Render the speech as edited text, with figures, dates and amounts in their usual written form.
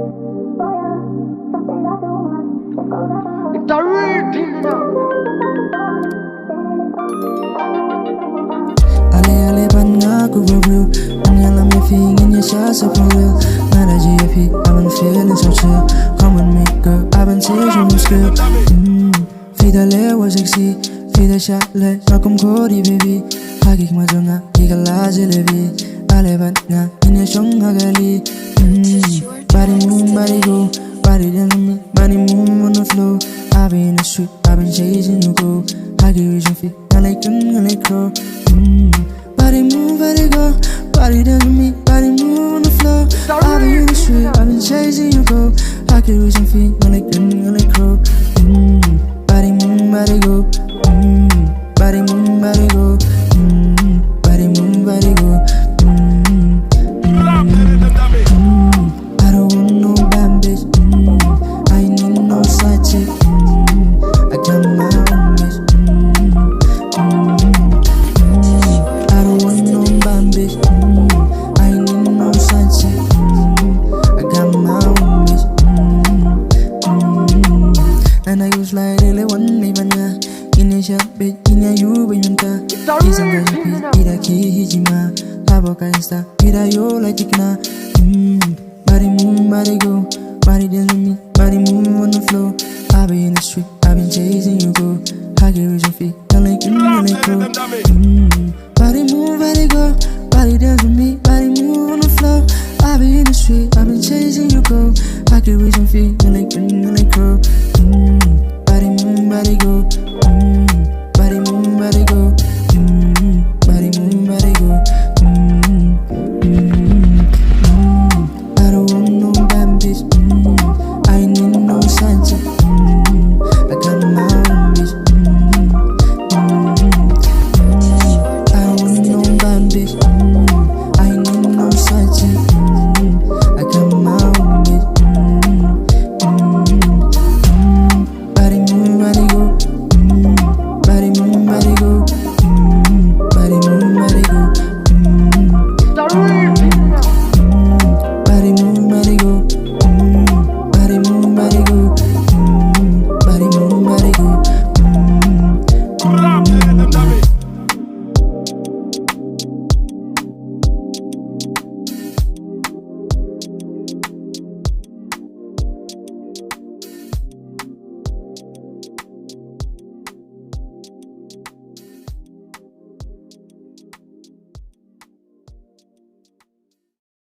It's a real thing now. Ale banga kubu, anyala me feeling in your shots of real. Not a GFP, I've been feeling so chill. Come with me, girl, I've been teaching you skill. Feed the layer was sexy, feed the shot, let welcome Cody, baby. Hagik Majunga, Higalazi Levi. Ale banga, in your strong Hagali. Body move, body go, body dance me, body move on the floor. I've been in the street, I've been chasing you go. I give you some feet, I like them, I like crow. Body move, body go, body dance with me, body move on the floor. I've been in the street, I've been chasing you go. I give you some feet, I like them, I like crow. Body move, body go. Body move, body go. Body move, body go. I don't want no bad bitch. I ain't need no side chick. I got my own bitch. I don't want no bad bitch. I ain't need no side chick. I got my own bitch. And I use like really want me banya. In a shop bitch, in a you when you ta. Is a very piece, ida ki hijima. Taboka insta, ida yo like chikna. Body move, body go, body dance with me, body move on the floor. I've been in the street, I've been chasing you go. I get with your feet, I like you, I like you. Body move, body go, body dance with me, body move on the floor. I've been in the street, I've been chasing you go. I get with your feet, I like you, I like you. Body move, body go, body move, body go, body move, body go. I don't want no bad bitch.